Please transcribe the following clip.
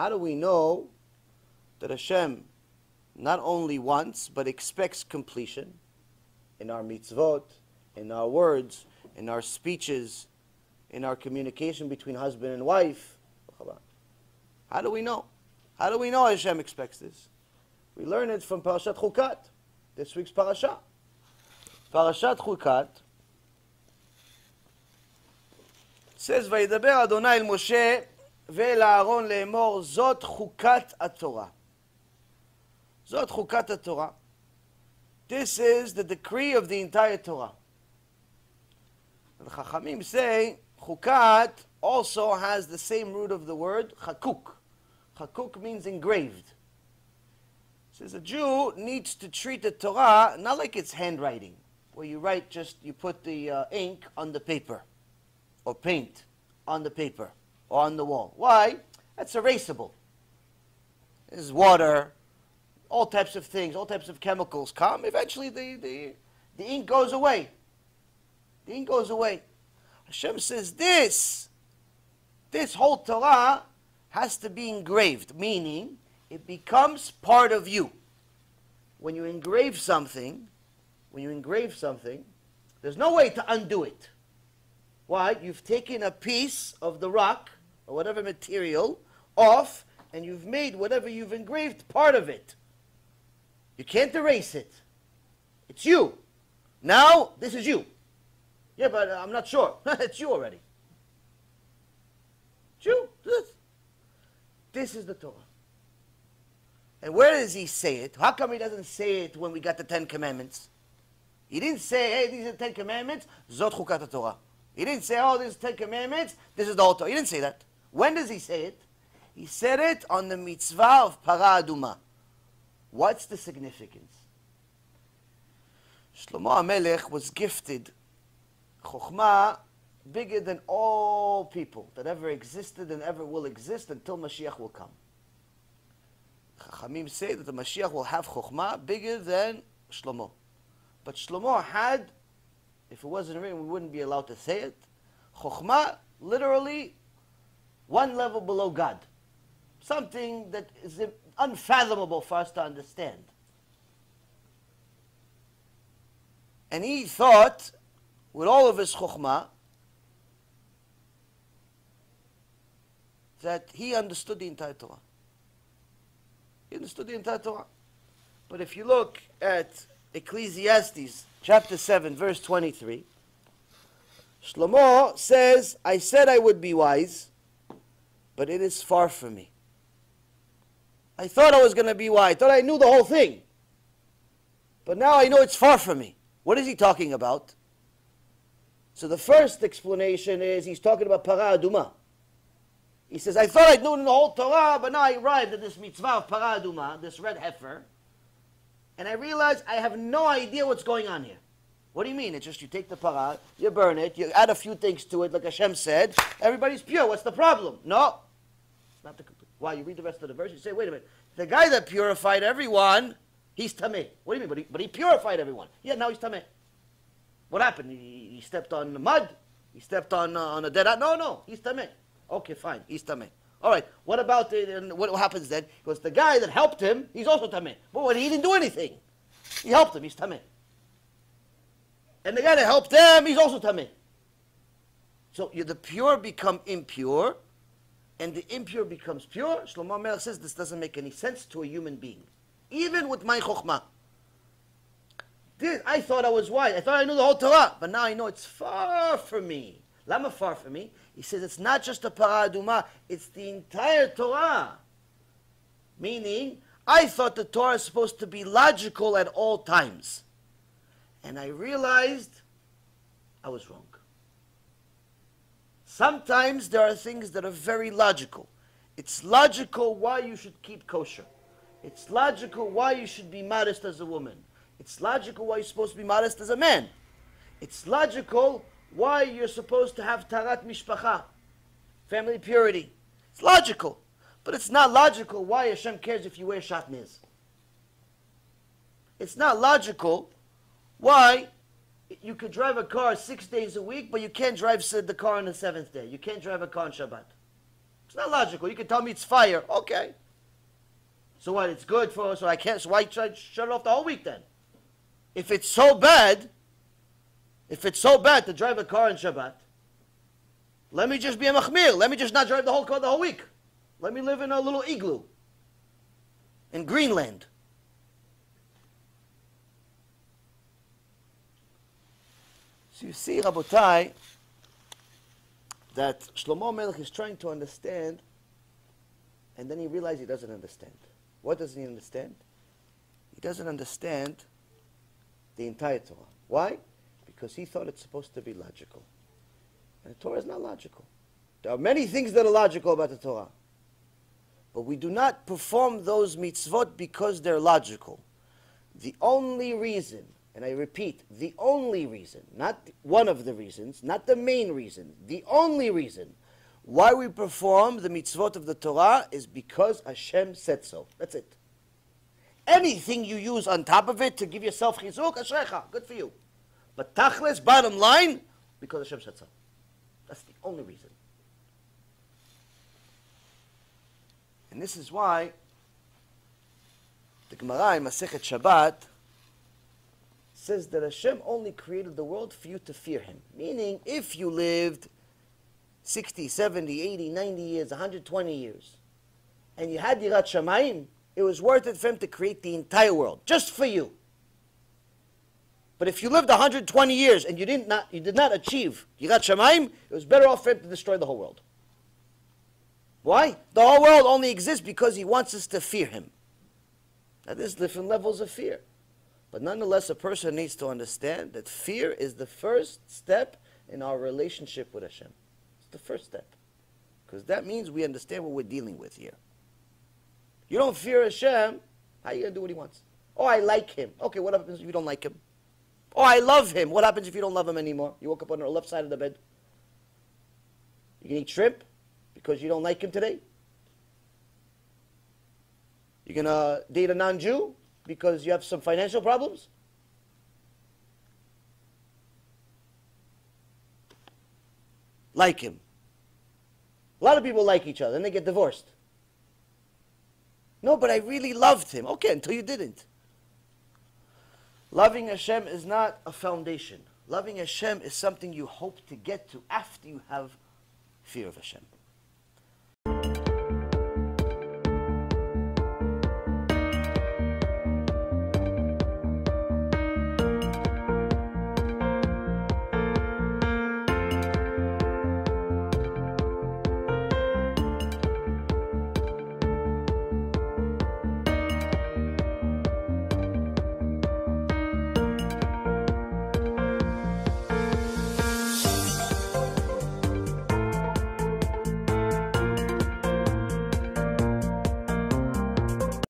how do we know that Hashem not only wants, but expects completion in our mitzvot, in our words, in our speeches, in our communication between husband and wife? How do we know? How do we know Hashem expects this? We learn it from Parashat Chukat, this week's parasha. Parashat Chukat says, וידבר אדוני אל משה ואל אהרון לאמור, זאת חוקת התורה. זאת חוקת התורה. This is the decree of the entire Torah. The Chachamim say, chukat also has the same root of the word chakuk. Chakuk means engraved. It says a Jew needs to treat the Torah not like it's handwriting, where you write you put the ink on the paper, or paint on the paper, or on the wall. Why? That's erasable. There's water, all types of things, all types of chemicals come. Eventually the ink goes away. The ink goes away. Hashem says this whole Torah has to be engraved, meaning it becomes part of you. When you engrave something, there's no way to undo it. Why? You've taken a piece of the rock, or whatever material, off, and you've made whatever you've engraved part of it. You can't erase it. It's you. Now, this is you. Yeah, but I'm not sure. It's you already. It's you. This is the Torah. And where does he say it? How come he doesn't say it when we got the 10 Commandments? He didn't say, hey, these are the 10 Commandments, Zot Chukat Torah. He didn't say, oh, this is 10 Commandments, this is the whole Torah. He didn't say that. When does he say it? He said it on the mitzvah of Para Aduma. What's the significance? Shlomo HaMelech was gifted Chokhmah bigger than all people that ever existed and ever will exist until Mashiach will come. Chachamim say that the Mashiach will have Chokhmah bigger than Shlomo. But Shlomo had, if it wasn't written, we wouldn't be allowed to say it, Chokhmah, literally, one level below God. Something that is unfathomable for us to understand. And he thought, with all of his Chokhmah, that he understood the entire Torah. He understood the entire Torah. But if you look at Ecclesiastes chapter 7, verse 23, Shlomo says, I said I would be wise, but it is far from me. I thought I was going to be wise. I thought I knew the whole thing. But now I know it's far from me. What is he talking about? So the first explanation is he's talking about Para Aduma. He says, I thought I knew the whole Torah, but now I arrived at this mitzvah of Para Aduma, this red heifer, and I realized I have no idea what's going on here. What do you mean? It's just you take the para, you burn it, you add a few things to it, like Hashem said, everybody's pure. What's the problem? No. Not the complete. Why? You read the rest of the verse, you say, wait a minute. The guy that purified everyone, he's tameh. What do you mean? But he purified everyone. Yeah, now he's tameh. What happened? He stepped on the mud? He stepped on a dead eye? No, he's tameh. Okay, fine, he's tameh. All right, what about what happens then? Because the guy that helped him, he's also tameh. But he didn't do anything. He helped him, he's tameh. And the guy that helped them, he's also tameh. So the pure become impure, and the impure becomes pure. Shlomo HaMelech says this doesn't make any sense to a human being. Even with my chokhmah. I thought I was wise. I thought I knew the whole Torah. But now I know it's far from me. Lama far from me? He says it's not just the Para Aduma, it's the entire Torah. Meaning, I thought the Torah is supposed to be logical at all times. And I realized I was wrong. Sometimes there are things that are very logical. It's logical why you should keep kosher. It's logical why you should be modest as a woman. It's logical why you're supposed to be modest as a man. It's logical why you're supposed to have tarat mishpacha, family purity. It's logical. But it's not logical why Hashem cares if you wear shatnez. It's not logical why you could drive a car 6 days a week, but you can't drive the car on the 7th day. You can't drive a car on Shabbat. It's not logical. You can tell me it's fire. Okay. So what? It's good for us, so I can't. So why try to shut it off the whole week then? If it's so bad to drive a car on Shabbat, let me just be a machmir. Let me just not drive the whole car the whole week. Let me live in a little igloo in Greenland. So you see, Rabotai, that Shlomo Melech is trying to understand, and then he realized he doesn't understand. What doesn't he understand? He doesn't understand the entire Torah. Why? Because he thought it's supposed to be logical. And the Torah is not logical. There are many things that are logical about the Torah. But we do not perform those mitzvot because they're logical. The only reason, and I repeat, the only reason, not one of the reasons, not the main reason, the only reason why we perform the mitzvot of the Torah is because Hashem said so. That's it. Anything you use on top of it to give yourself chizuk, ashrecha, good for you. But tachlis, bottom line, because Hashem said so. That's the only reason. And this is why the Gemara in Masechet Shabbat says that Hashem only created the world for you to fear Him. Meaning, if you lived 60, 70, 80, 90 years, 120 years, and you had Yirat Shamayim, it was worth it for Him to create the entire world, just for you. But if you lived 120 years and you did not achieve Yirat Shamayim, it was better off for Him to destroy the whole world. Why? The whole world only exists because He wants us to fear Him. Now there's different levels of fear. But nonetheless, a person needs to understand that fear is the first step in our relationship with Hashem. It's the first step. Because that means we understand what we're dealing with here. You don't fear Hashem, how are you going to do what He wants? Oh, I like Him. Okay, what happens if you don't like Him? Oh, I love Him. What happens if you don't love Him anymore? You woke up on the left side of the bed. You can eat shrimp because you don't like Him today? You're going to date a non-Jew because you have some financial problems? Like Him. A lot of people like each other and they get divorced. No, but I really loved Him. Okay, until you didn't. Loving Hashem is not a foundation. Loving Hashem is something you hope to get to after you have fear of Hashem.